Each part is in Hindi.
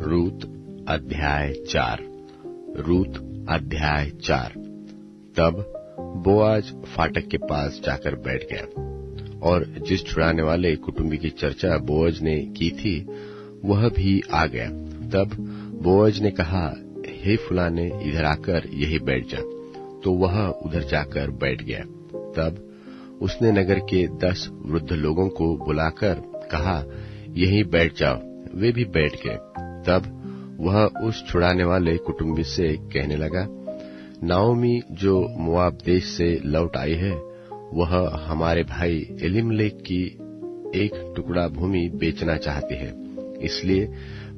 रूत अध्याय 4। रूत अध्याय 4। तब बोआज फाटक के पास जाकर बैठ गया, और जिस छुड़ाने वाले कुटुंबी की चर्चा बोआज ने की थी वह भी आ गया। तब बोआज ने कहा, हे फलाने, इधर आकर यहीं बैठ जा। तो वह उधर जाकर बैठ गया। तब उसने नगर के 10 वृद्ध लोगों को बुलाकर कहा, यहीं बैठ जाओ। वे भी बैठ गए। तब वह उस छुड़ाने वाले कुटुंबी से कहने लगा, नाओमी जो मोआब देश से लौट आई है, वह हमारे भाई एलीमलेक की एक टुकड़ा भूमि बेचना चाहती है। इसलिए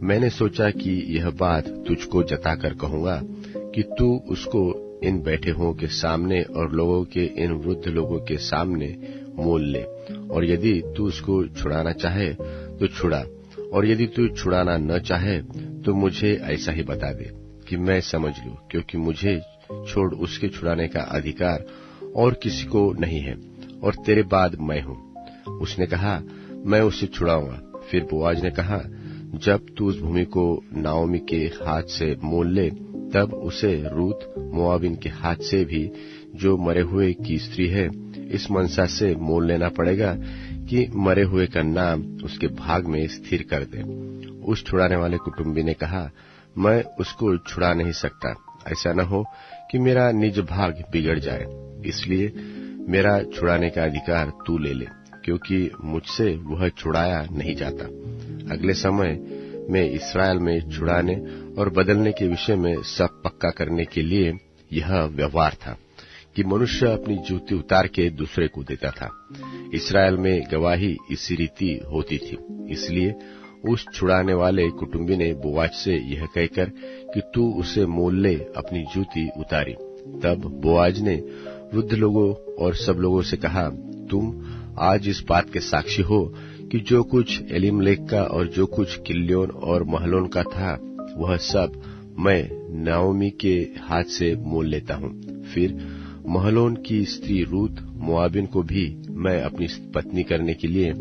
मैंने सोचा कि यह बात तुझको जताकर कहूंगा कि तू उसको इन बैठे हुओं के सामने और लोगों के इन वृद्ध लोगों के सामने मोल ले, और यदि तू उसको छुड़ाना चाहे तो छुड़ा, और यदि तू छुड़ाना न चाहे तो मुझे ऐसा ही बता दे कि मैं समझ लूं, क्योंकि मुझे छोड़ उसके छुड़ाने का अधिकार और किसी को नहीं है, और तेरे बाद मैं हूं। उसने कहा, मैं उसे छुड़ाऊंगा। फिर बोआज ने कहा, जब तू उस भूमि को नाओमी के हाथ से मोल ले, तब उसे रूत मोआबिन के हाथ से भी, जो मरे हुए की स्त्री है, इस मनसा से मोल लेना पड़ेगा कि मरे हुए का नाम उसके भाग में स्थिर कर दे। उस छुड़ाने वाले कुटुंबी ने कहा, मैं उसको छुड़ा नहीं सकता, ऐसा न हो कि मेरा निज भाग बिगड़ जाए। इसलिए मेरा छुड़ाने का अधिकार तू ले ले, क्योंकि मुझसे वह छुड़ाया नहीं जाता। अगले समय में इस्राएल में छुड़ाने और बदलने के विषय में सब पक्का करने के लिए यह व्यवहार था कि मनुष्य अपनी जूती उतार के दूसरे को देता था। इस्राएल में गवाही इसी रीति होती थी। इसलिए उस छुड़ाने वाले कुटुंबी ने बोआज से यह कहकर कि तू उसे मोल ले, अपनी जूती उतारी। तब बोआज ने वृद्ध लोगों और सब लोगों से कहा, तुम आज इस बात के साक्षी हो कि जो कुछ एलीमलेक का और जो कुछ किल्योन और महलोन का था, वह सब मैं नाओमी के हाथ से मोल लेता हूँ। फिर महलोन की स्त्री रूत मोआबिन को भी मैं अपनी पत्नी करने के लिए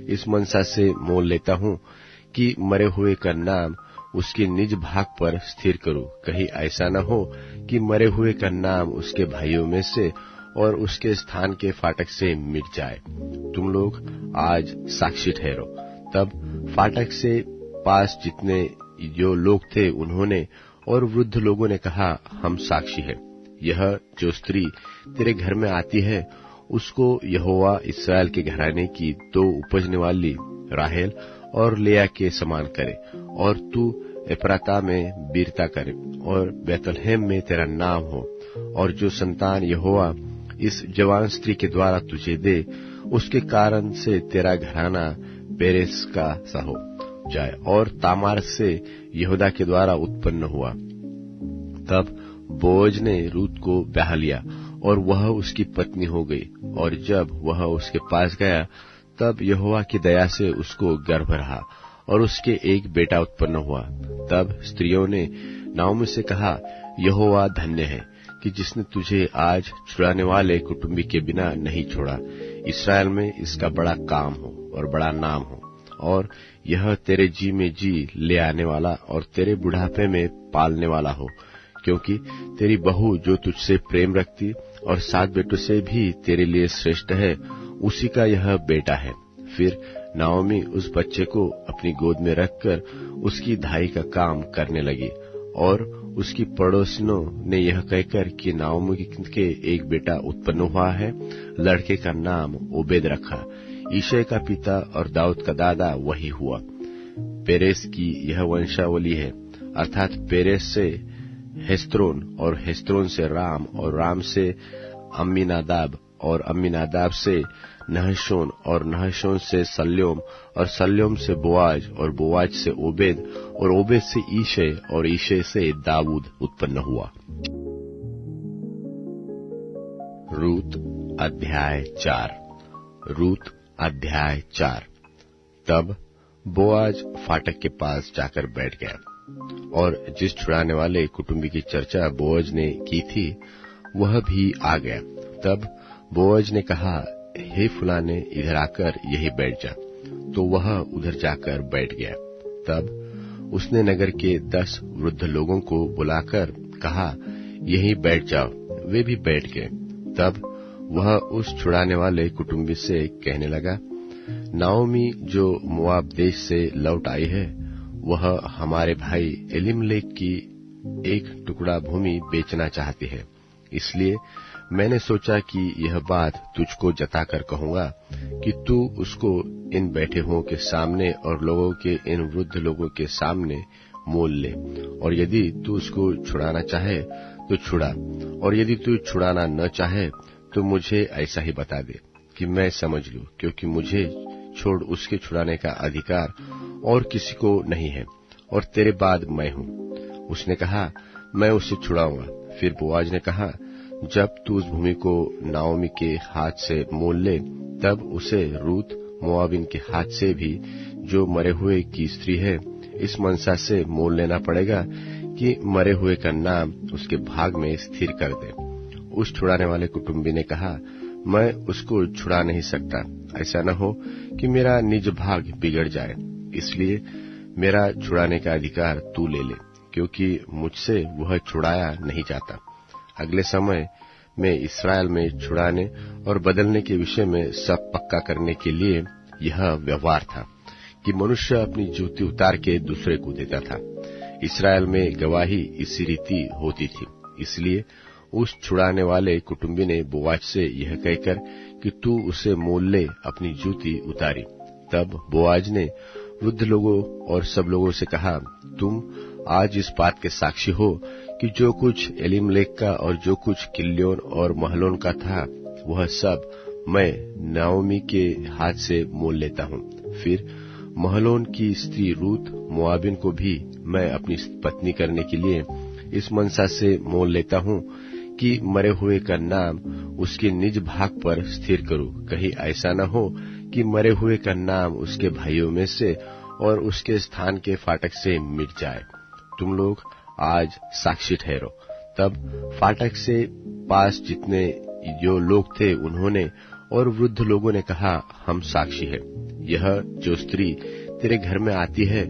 इस मनसा से मोल लेता हूँ कि मरे हुए का नाम उसके निज भाग पर स्थिर करूं। कहीं ऐसा न हो कि मरे हुए का नाम उसके भाइयों में से और उसके स्थान के फाटक से मिट जाए। तुम लोग आज साक्षी ठहरो। तब फाटक से पास जितने जो लोग थे, उन्होंने और वृद्ध लोगों ने कहा, हम साक्षी हैं। यह जो स्त्री तेरे घर में आती है, उसको यहोवा इस्राएल के घराने की 2 उपजने वाली राहेल और लेया के समान करे, और तू एप्राता में वीरता करे, और बैतलहम में तेरा नाम हो, और जो संतान यहोवा इस जवान स्त्री के द्वारा तुझे दे, उसके कारण से तेरा घराना पेरेस का सा हो जाए, और तामार से यहूदा के द्वारा उत्पन्न हुआ। तब बोअज ने रूत को ब्याह लिया, और वह उसकी पत्नी हो गई। और जब वह उसके पास गया, तब यहोवा की दया से उसको गर्भ रहा, और उसके एक बेटा उत्पन्न हुआ। तब स्त्रियों ने नाओमी से कहा, यहोवा धन्य है कि जिसने तुझे आज छुड़ाने वाले कुटुंबी के बिना नहीं छोड़ा। इस्राएल में इसका बड़ा काम हो और बड़ा नाम हो, और यह तेरे जी में जी ले आने वाला और तेरे बुढ़ापे में पालने वाला हो, क्योंकि तेरी बहू जो तुझसे प्रेम रखती और 7 बेटों से भी तेरे लिए श्रेष्ठ है, उसी का यह बेटा है। फिर नाओमी उस बच्चे को अपनी गोद में रखकर उसकी धाई का काम करने लगी, और उसकी पड़ोसिनों ने यह कहकर कि नाओमी के एक बेटा उत्पन्न हुआ है, लड़के का नाम ओबेद रखा। ईशै का पिता और दाऊद का दादा वही हुआ। पेरेस की यह वंशावली है, अर्थात पेरेस से हेस्रोन, और हेस्रोन से राम, और राम से अम्मीनादाब, और अम्मीनादाब से नहशोन, और नहशोन से सल्योम, और सल्योम से बोआज, और बोआज से ओबेद, और ओबेद से ईशै, और ईशै से दाऊद उत्पन्न हुआ। रूत अध्याय 4। रूत अध्याय 4। तब बोआज फाटक के पास जाकर बैठ गया, और जिस छुड़ाने वाले कुटुंबी की चर्चा बोअज ने की थी वह भी आ गया। तब बोअज ने कहा, हे फलाने, इधर आकर यहीं बैठ जा। तो वह उधर जाकर बैठ गया। तब उसने नगर के 10 वृद्ध लोगों को बुलाकर कहा, यहीं बैठ जाओ। वे भी बैठ गए। तब वह उस छुड़ाने वाले कुटुंबी से कहने लगा, नाओमी जो मोआब देश से लौट आई है, वह हमारे भाई एलीमलेक की एक टुकड़ा भूमि बेचना चाहती है। इसलिए मैंने सोचा कि यह बात तुझको जताकर कहूंगा कि तू उसको इन बैठे हुओं के सामने और लोगों के इन वृद्ध लोगों के सामने मोल ले, और यदि तू उसको छुड़ाना चाहे तो छुड़ा, और यदि तू छुड़ाना न चाहे तो मुझे ऐसा ही बता दे कि मैं समझ लूं, क्योंकि मुझे छोड़ उसके छुड़ाने का अधिकार और किसी को नहीं है, और तेरे बाद मैं हूं। उसने कहा, मैं उसे छुड़ाऊंगा। फिर बोआज ने कहा, जब तू उस भूमि को नाओमी के हाथ से मोल ले, तब उसे रूत मोआबिन के हाथ से भी, जो मरे हुए की स्त्री है, इस मनसा से मोल लेना पड़ेगा कि मरे हुए का नाम उसके भाग में स्थिर कर दे। उस छुड़ाने वाले कुटुंबी ने कहा, मैं उसको छुड़ा नहीं सकता, ऐसा न हो कि मेरा निज भाग बिगड़ जाए, इसलिए मेरा छुड़ाने का अधिकार तू ले ले, क्योंकि मुझसे वह छुड़ाया नहीं जाता। अगले समय में इस्राएल में छुड़ाने और बदलने के विषय में सब पक्का करने के लिए यह व्यवहार था कि मनुष्य अपनी जूती उतार के दूसरे को देता था। इस्राएल में गवाही इसी रीति होती थी। इसलिए उस छुड़ाने वाले कुटुंबी ने बोआज से यह कहकर कि तू उसे मोल ले, अपनी जूती उतारी। तब बोआज ने वृद्ध लोगों और सब लोगों से कहा, तुम आज इस बात के साक्षी हो कि जो कुछ एलीमलेक का और जो कुछ किल्योन और महलोन का था, वह सब मैं नाओमी के हाथ से मोल लेता हूँ। फिर महलोन की स्त्री रूत मोआबिन को भी मैं अपनी पत्नी करने के लिए इस मनसा से मोल लेता हूँ कि मरे हुए का नाम उसके निज भाग पर स्थिर करूं। कहीं ऐसा न हो कि मरे हुए का नाम उसके भाइयों में से और उसके स्थान के फाटक से मिट जाए। तुम लोग आज साक्षी ठहरो। तब फाटक से पास जितने जो लोग थे उन्होंने और वृद्ध लोगों ने कहा, हम साक्षी है। यह जो स्त्री तेरे घर में आती है,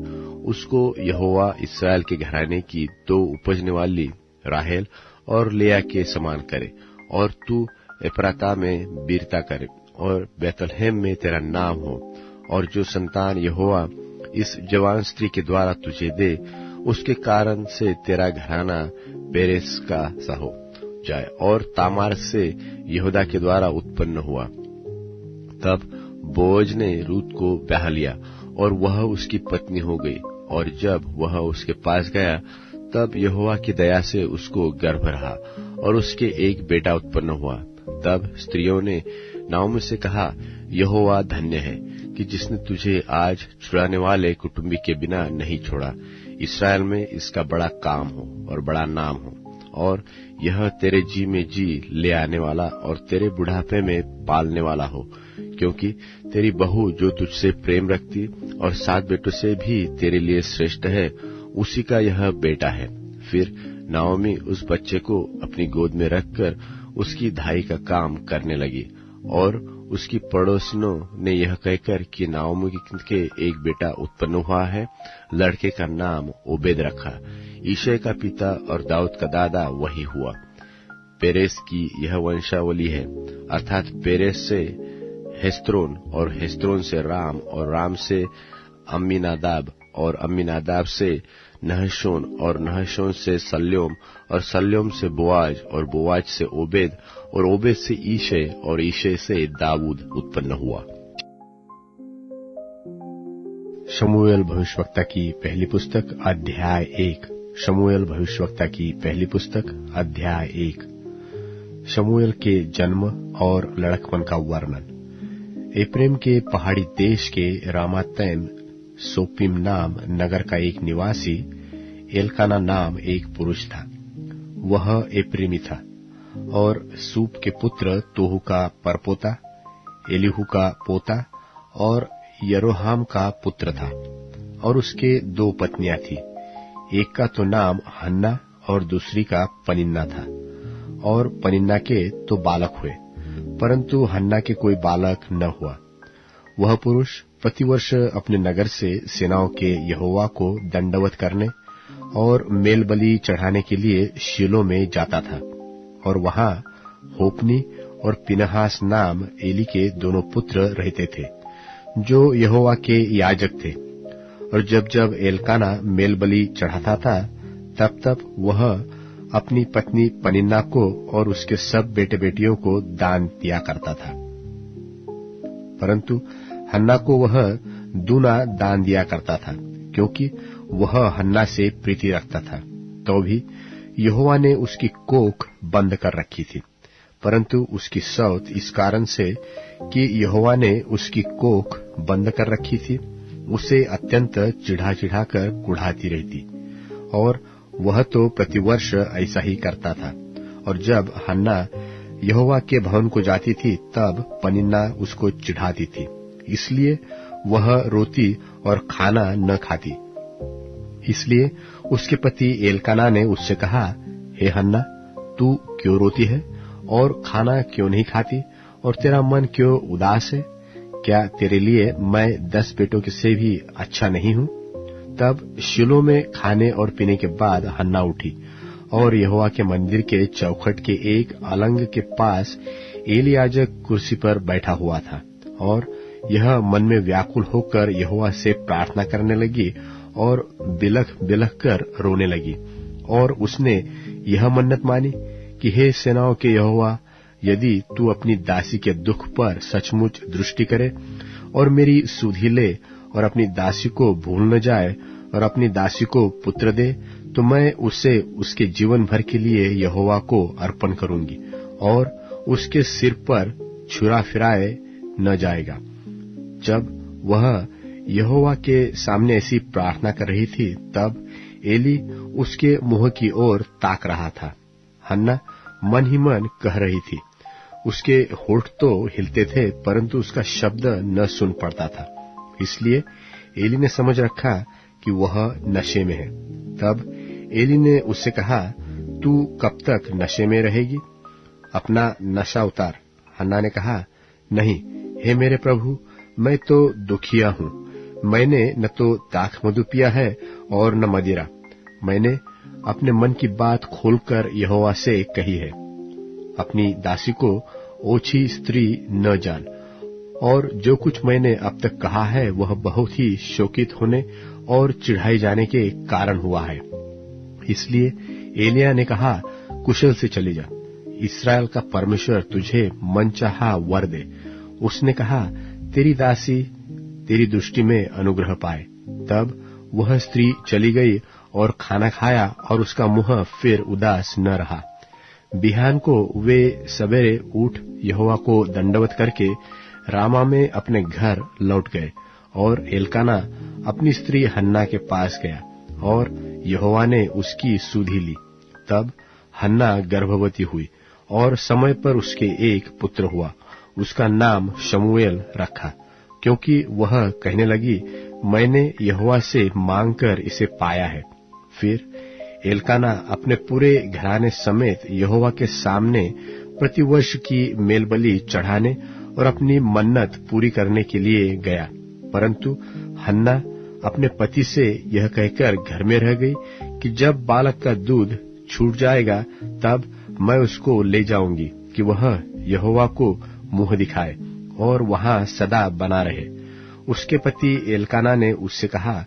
उसको यहोवा इस्राएल के घराने की 2 उपजने वाली राहेल और लेया के समान करे, और तू एफ्राता में वीरता करे और बैतलहम में तेरा नाम हो, और जो संतान यहोवा इस जवान स्त्री के द्वारा तुझे दे, उसके कारण से तेरा घराना पेरेस का सा हो जाए। और तामार से यहूदा के द्वारा उत्पन्न हुआ। तब बोअज ने रूत को ब्याह लिया और वह उसकी पत्नी हो गई। और जब वह उसके पास गया, तब यहोवा की दया से उसको गर्भ रहा और उसके एक बेटा उत्पन्न हुआ। तब स्त्रियों ने नाओमी से कहा, यहोवा धन्य है कि जिसने तुझे आज छुड़ाने वाले कुटुंबी के बिना नहीं छोड़ा। इस्राएल में इसका बड़ा काम हो और बड़ा नाम हो, और यह तेरे जी में जी ले आने वाला और तेरे बुढ़ापे में पालने वाला हो, क्योंकि तेरी बहू जो तुझसे प्रेम रखती और 7 बेटों से भी तेरे लिए श्रेष्ठ है, उसी का यह बेटा है। फिर नाओमी उस बच्चे को अपनी गोद में रखकर उसकी धाई का काम करने लगी। और उसकी पड़ोसिनों ने यह कहकर कि नाओमी के एक बेटा उत्पन्न हुआ है, लड़के का नाम ओबेद रखा। ईशै का पिता और दाऊद का दादा वही हुआ। पेरेस की यह वंशावली है, अर्थात पेरेस से हेस्रोन और हेस्रोन से राम और राम से अम्मीनादाब और अम्मीनादाब से नहशोन और नहशोन से सल्योम और सल्योम से बोआज और बोआज से ओबेद और ओबेद से ईशै और ईशै से दाऊद उत्पन्न हुआ। शमूएल भविष्यवक्ता की पहली पुस्तक अध्याय 1। शमूएल भविष्यवक्ता की पहली पुस्तक अध्याय 1। शमूएल के जन्म और लड़कपन का वर्णन। एप्रेम के पहाड़ी देश के रामातैम सोपीम नाम नगर का एक निवासी एलकाना नाम एक पुरुष था। वह एप्रेमी था और सूप के पुत्र तोहू का परपोता, एलीहू का पोता और यरोहाम का पुत्र था। और उसके 2 पत्नियां थी। एक का तो नाम हन्ना और दूसरी का पनिन्ना था। और पनिन्ना के तो बालक हुए, परंतु हन्ना के कोई बालक न हुआ। वह पुरुष प्रतिवर्ष अपने नगर से सेनाओं के यहोवा को दंडवत करने और मेल बलि चढ़ाने के लिए शीलो में जाता था। और वहां होपनी और पिनहास नाम एली के दोनों पुत्र रहते थे, जो यहोवा के याजक थे। और जब जब एलकाना मेल बलि चढ़ाता था, तब तब वह अपनी पत्नी पनिन्ना को और उसके सब बेटे बेटियों को दान दिया करता था। परंतु हन्ना को वह दूना दान दिया करता था, क्योंकि वह हन्ना से प्रीति रखता था। तो भी यहोवा ने उसकी कोख बंद कर रखी थी, परंतु उसकी सौत इस कारण से कि यहोवा ने उसकी कोख बंद कर रखी थी, उसे अत्यंत चिढ़ा चिढ़ा कर कुढ़ाती रहती। और वह तो प्रतिवर्ष ऐसा ही करता था। और जब हन्ना यहोवा के भवन को जाती थी, तब पनिन्ना उसको चिढ़ाती थी, इसलिए वह रोती और खाना न खाती। इसलिए उसके पति एलकाना ने उससे कहा, हे हन्ना, तू क्यों रोती है और खाना क्यों नहीं खाती, और तेरा मन क्यों उदास है? क्या तेरे लिए मैं 10 बेटों के से भी अच्छा नहीं हूं? तब शीलो में खाने और पीने के बाद हन्ना उठी और यहोवा के मंदिर के चौखट के एक अलंग के पास एली याजक कुर्सी पर बैठा हुआ था। और यह मन में व्याकुल होकर यहोवा से प्रार्थना करने लगी और बिलख बिलख कर रोने लगी। और उसने यह मन्नत मानी कि हे सेनाओं के यहोवा, यदि तू अपनी दासी के दुख पर सचमुच दृष्टि करे और मेरी सुधि ले और अपनी दासी को भूल न जाए और अपनी दासी को पुत्र दे, तो मैं उसे उसके जीवन भर के लिए यहोवा को अर्पण करूंगी और उसके सिर पर छुरा फिराए न जाएगा। जब वह यहोवा के सामने ऐसी प्रार्थना कर रही थी, तब एली उसके मुंह की ओर ताक रहा था। हन्ना मन ही मन कह रही थी। उसके होठ तो हिलते थे, परंतु उसका शब्द न सुन पड़ता था। इसलिए एली ने समझ रखा कि वह नशे में है। तब एली ने उससे कहा, तू कब तक नशे में रहेगी? अपना नशा उतार। हन्ना ने कहा, नहीं, हे मेरे प्रभु, मैं तो दुखिया हूं। मैंने न तो दाख मधु पिया है और न मदिरा। मैंने अपने मन की बात खोलकर यहोवा से कही है। अपनी दासी को ओछी स्त्री न जान। और जो कुछ मैंने अब तक कहा है, वह बहुत ही शोकित होने और चिढ़ाई जाने के कारण हुआ है। इसलिए एलिया ने कहा, कुशल से चली जा, इस्राएल का परमेश्वर तुझे मनचाहा वर दे। उसने कहा, तेरी दासी तेरी दृष्टि में अनुग्रह पाए। तब वह स्त्री चली गई और खाना खाया और उसका मुंह फिर उदास न रहा। बिहान को वे सवेरे उठ यहोवा को दंडवत करके रामा में अपने घर लौट गए। और एलकाना अपनी स्त्री हन्ना के पास गया और यहोवा ने उसकी सुधि ली। तब हन्ना गर्भवती हुई और समय पर उसके एक पुत्र हुआ। उसका नाम शमूएल रखा, क्योंकि वह कहने लगी, मैंने यहोवा से मांगकर इसे पाया है। फिर एलकाना अपने पूरे घराने समेत यहोवा के सामने प्रतिवर्ष की मेलबलि चढ़ाने और अपनी मन्नत पूरी करने के लिए गया। परंतु हन्ना अपने पति से यह कहकर घर में रह गई कि जब बालक का दूध छूट जाएगा, तब मैं उसको ले जाऊंगी कि वह यहोवा को मुंह दिखाए और वहां सदा बना रहे। उसके पति एलकाना ने उससे कहा,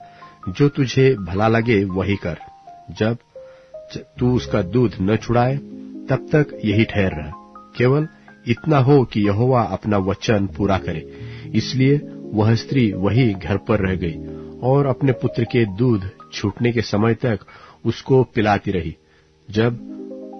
जो तुझे भला लगे वही कर। जब तू उसका दूध न छुड़ाए, तब तक यही ठहर रह। केवल इतना हो कि यहोवा अपना वचन पूरा करे। इसलिए वह स्त्री वही घर पर रह गई और अपने पुत्र के दूध छूटने के समय तक उसको पिलाती रही। जब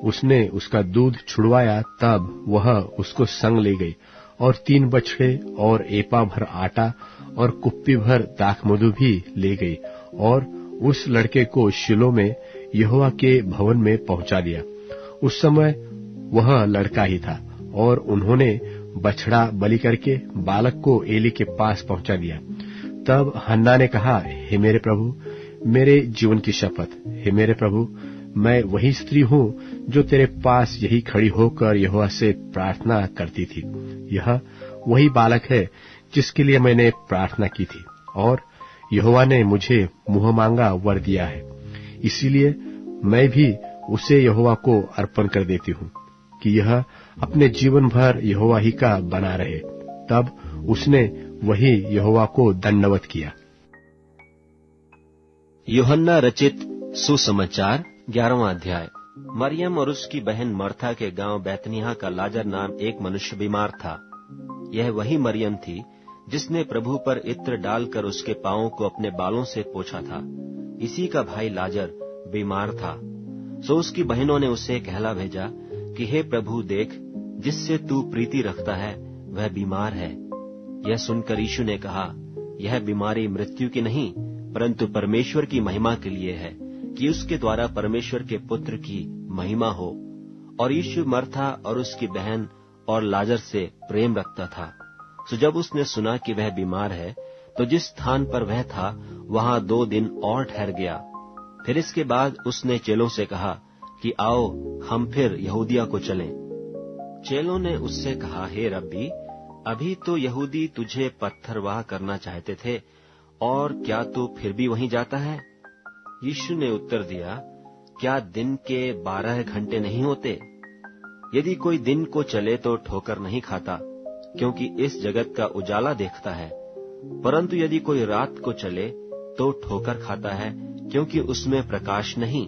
उसने उसका दूध छुड़वाया, तब वह उसको संग ले गई और 3 बछड़े और एपा भर आटा और कुप्पी भर दाख मधु भी ले गई और उस लड़के को शीलो में यहोवा के भवन में पहुंचा दिया। उस समय वह लड़का ही था और उन्होंने बछड़ा बलि करके बालक को एली के पास पहुंचा दिया। तब हन्ना ने कहा, हे मेरे प्रभु, मेरे जीवन की शपथ, हे मेरे प्रभु, मैं वही स्त्री हूं जो तेरे पास यही खड़ी होकर यहोवा से प्रार्थना करती थी। यह वही बालक है जिसके लिए मैंने प्रार्थना की थी, और यहोवा ने मुझे मुंह मांगा वर दिया है। इसीलिए मैं भी उसे यहोवा को अर्पण कर देती हूँ कि यह अपने जीवन भर यहोवा ही का बना रहे। तब उसने वही यहोवा को दंडवत किया। यूहन्ना रचित सुसमाचार 11वां अध्याय। मरियम और उसकी बहन मर्था के गांव बैतनिय्याह का लाजर नाम एक मनुष्य बीमार था। यह वही मरियम थी जिसने प्रभु पर इत्र डालकर उसके पांवों को अपने बालों से पोंछा था। इसी का भाई लाजर बीमार था। सो उसकी बहनों ने उसे कहला भेजा कि हे प्रभु, देख, जिससे तू प्रीति रखता है वह बीमार है। यह सुनकर यीशु ने कहा, यह बीमारी मृत्यु की नहीं, परंतु परमेश्वर की महिमा के लिए है, कि उसके द्वारा परमेश्वर के पुत्र की महिमा हो। और यीशु मर्था और उसकी बहन और लाजर से प्रेम रखता था। सो जब उसने सुना कि वह बीमार है, तो जिस स्थान पर वह था वहां 2 दिन और ठहर गया। फिर इसके बाद उसने चेलों से कहा कि आओ हम फिर यहूदिया को चलें। चेलों ने उससे कहा, हे रब्बी, अभी तो यहूदी तुझे पत्थरवाह करना चाहते थे, और क्या तू फिर भी वहीं जाता है? यीशु ने उत्तर दिया, क्या दिन के 12 घंटे नहीं होते? यदि कोई दिन को चले तो ठोकर नहीं खाता, क्योंकि इस जगत का उजाला देखता है, परंतु यदि कोई रात को चले तो ठोकर खाता है, क्योंकि उसमें प्रकाश नहीं।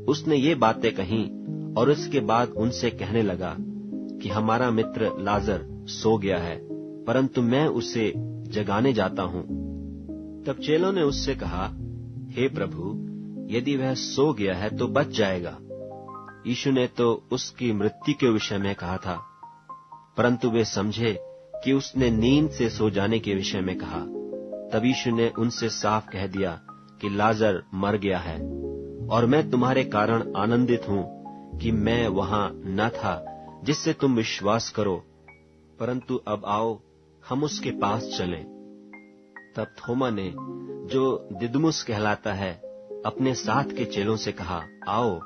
उसने ये बातें कहीं और उसके बाद उनसे कहने लगा कि हमारा मित्र लाजर सो गया है, परंतु मैं उसे जगाने जाता हूँ। तब चेलों ने उससे कहा, हे प्रभु, यदि वह सो गया है तो बच जाएगा। यीशु ने तो उसकी मृत्यु के विषय में कहा था, परंतु वे समझे कि उसने नींद से सो जाने के विषय में कहा। तब यीशु ने उनसे साफ कह दिया कि लाजर मर गया है, और मैं तुम्हारे कारण आनंदित हूँ कि मैं वहां न था, जिससे तुम विश्वास करो, परंतु अब आओ हम उसके पास चलें। तब थोमा ने, जो दिदुमुस कहलाता है, अपने साथ के चेलों से कहा, आओ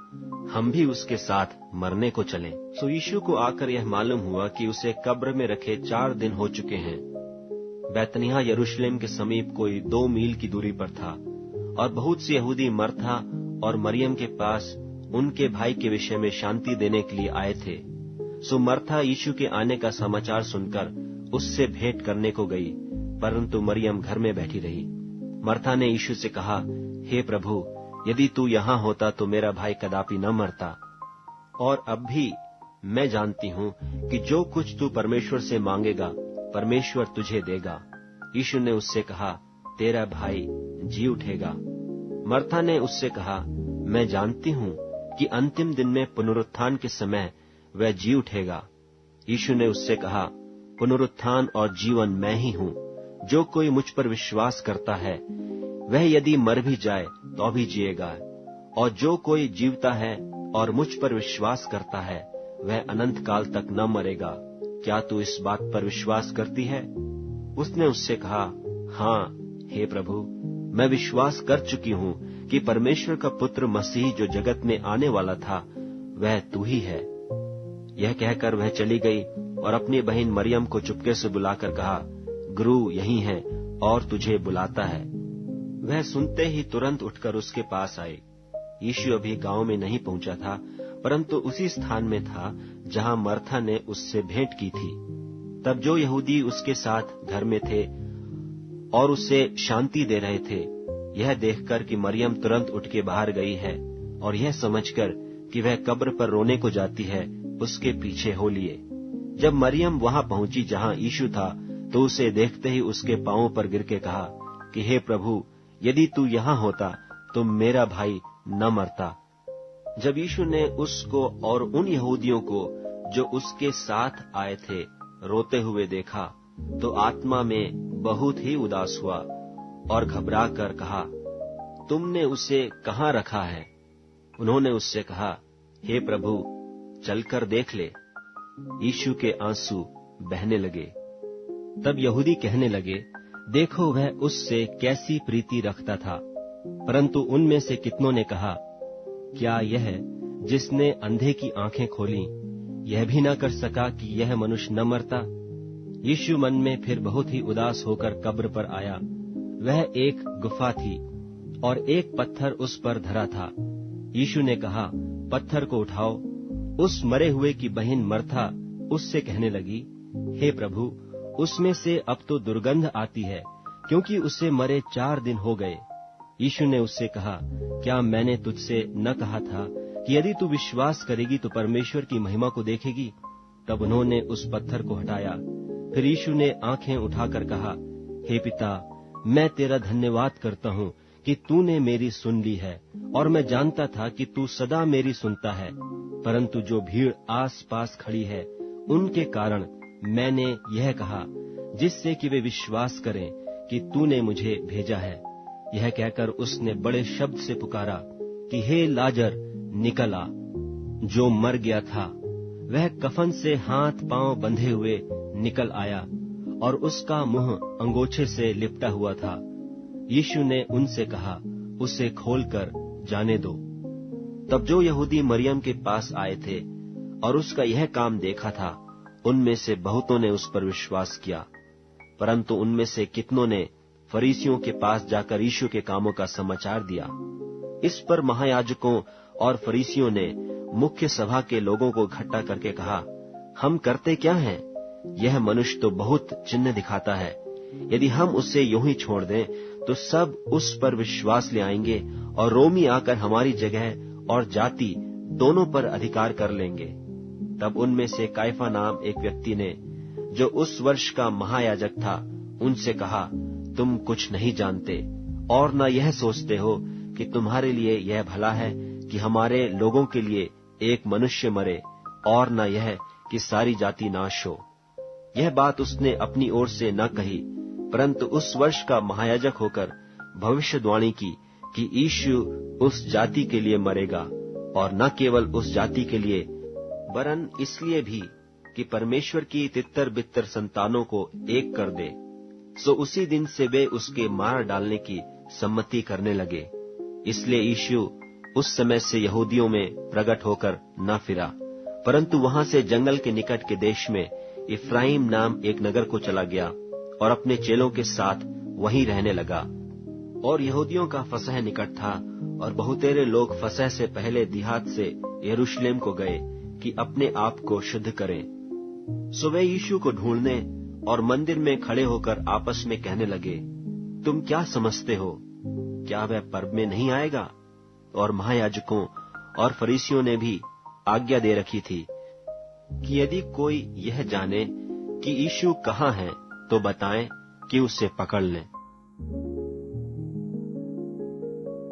हम भी उसके साथ मरने को चलें। सो यीशु को आकर यह मालूम हुआ कि उसे कब्र में रखे 4 दिन हो चुके हैं। बैतनिय्याह यरूशलेम के समीप कोई 2 मील की दूरी पर था, और बहुत से यहूदी मर्था और मरियम के पास उनके भाई के विषय में शांति देने के लिए आए थे। सो मर्था यीशु के आने का समाचार सुनकर उससे भेंट करने को गई, परंतु मरियम घर में बैठी रही। मर्था ने यीशु से कहा, हे प्रभु, यदि तू यहाँ होता तो मेरा भाई कदापि न मरता। और अब भी मैं जानती हूँ कि जो कुछ तू परमेश्वर से मांगेगा परमेश्वर तुझे देगा। यीशु ने उससे कहा, तेरा भाई जी उठेगा। मर्था ने उससे कहा, मैं जानती हूँ कि अंतिम दिन में पुनरुत्थान के समय वह जी उठेगा। यीशु ने उससे कहा, पुनरुत्थान और जीवन मैं ही हूँ। जो कोई मुझ पर विश्वास करता है वह यदि मर भी जाए तो भी जिएगा, और जो कोई जीवता है और मुझ पर विश्वास करता है वह अनंत काल तक न मरेगा। क्या तू इस बात पर विश्वास करती है? उसने उससे कहा, हाँ हे प्रभु, मैं विश्वास कर चुकी हूँ कि परमेश्वर का पुत्र मसीह जो जगत में आने वाला था वह तू ही है। यह कहकर वह चली गई और अपनी बहन मरियम को चुपके से बुलाकर कहा, गुरु यहीं है और तुझे बुलाता है। वह सुनते ही तुरंत उठकर उसके पास आई। यीशु अभी गांव में नहीं पहुंचा था, परंतु उसी स्थान में था जहां मर्था ने उससे भेंट की थी। तब जो यहूदी उसके साथ घर में थे और उसे शांति दे रहे थे, यह देखकर कि मरियम तुरंत उठ के बाहर गई है और यह समझकर कि वह कब्र पर रोने को जाती है, उसके पीछे हो लिए। जब मरियम वहां पहुंची जहां यीशु था, तो उसे देखते ही उसके पांवों पर गिर के कहा कि हे प्रभु, यदि तू यहाँ होता तो मेरा भाई न मरता। जब यीशु ने उसको और उन यहूदियों को जो उसके साथ आए थे रोते हुए देखा, तो आत्मा में बहुत ही उदास हुआ और घबरा कर कहा, तुमने उसे कहाँ रखा है? उन्होंने उससे कहा, हे प्रभु, चलकर देख ले। यीशु के आंसू बहने लगे। तब यहूदी कहने लगे, देखो वह उससे कैसी प्रीति रखता था। परंतु उनमें से कितनों ने कहा, क्या यह जिसने अंधे की आंखें खोली यह भी न कर सका कि यह मनुष्य न मरता? यीशु मन में फिर बहुत ही उदास होकर कब्र पर आया। वह एक गुफा थी और एक पत्थर उस पर धरा था। यीशु ने कहा, पत्थर को उठाओ। उस मरे हुए की बहन मर्था उससे कहने लगी, हे प्रभु, उसमें से अब तो दुर्गंध आती है, क्योंकि उसे मरे 4 दिन हो गए। यीशु ने उससे कहा, क्या मैंने तुझसे न कहा था कि यदि तू विश्वास करेगी तो परमेश्वर की महिमा को देखेगी? तब उन्होंने उस पत्थर को हटाया। फिर यीशु ने आंखें उठाकर कहा, हे पिता, मैं तेरा धन्यवाद करता हूँ कि तूने मेरी सुन ली है, और मैं जानता था कि तू सदा मेरी सुनता है, परंतु जो भीड़ आस पास खड़ी है उनके कारण मैंने यह कहा, जिससे कि वे विश्वास करें कि तूने मुझे भेजा है। यह कहकर उसने बड़े शब्द से पुकारा कि हे लाजर, निकल आ। जो मर गया था वह कफन से हाथ पांव बंधे हुए निकल आया, और उसका मुंह अंगोछे से लिपटा हुआ था। यीशु ने उनसे कहा, उसे खोलकर जाने दो। तब जो यहूदी मरियम के पास आए थे और उसका यह काम देखा था, उनमें से बहुतों ने उस पर विश्वास किया, परंतु उनमें से कितनों ने फरीसियों के पास जाकर यीशु के कामों का समाचार दिया। इस पर महायाजकों और फरीसियों ने मुख्य सभा के लोगों को इकट्ठा करके कहा, हम करते क्या हैं? यह मनुष्य तो बहुत चिन्ह दिखाता है। यदि हम उसे यूं ही छोड़ दें तो सब उस पर विश्वास ले आएंगे, और रोमी आकर हमारी जगह और जाति दोनों पर अधिकार कर लेंगे। तब उनमें से काइफा नाम एक व्यक्ति ने, जो उस वर्ष का महायाजक था, उनसे कहा, तुम कुछ नहीं जानते और न यह सोचते हो कि तुम्हारे लिए यह भला है कि हमारे लोगों के लिए एक मनुष्य मरे, और न यह कि सारी जाति नाश हो। यह बात उसने अपनी ओर से न कही, परंतु उस वर्ष का महायाजक होकर भविष्यवाणी की कि यीशु उस जाति के लिए मरेगा, और न केवल उस जाति के लिए, वरन इसलिए भी कि परमेश्वर की तितर बितर संतानों को एक कर दे। सो उसी दिन से वे उसके मार डालने की सम्मति करने लगे। इसलिए यीशु उस समय से यहूदियों में प्रकट होकर न फिरा, परंतु वहां से जंगल के निकट के देश में इफ्राइम नाम एक नगर को चला गया और अपने चेलों के साथ वहीं रहने लगा। और यहूदियों का फसह निकट था, और बहुतेरे लोग फसह से पहले दिहात से यरूशलेम को गए कि अपने आप को शुद्ध करें। सो वे यीशु को ढूंढने और मंदिर में खड़े होकर आपस में कहने लगे, तुम क्या समझते हो? क्या वह पर्व में नहीं आएगा? और महायाजकों और फरीसियों ने भी आज्ञा दे रखी थी कि यदि कोई यह जाने कि यीशु कहाँ है तो बताएं कि उसे पकड़ लें।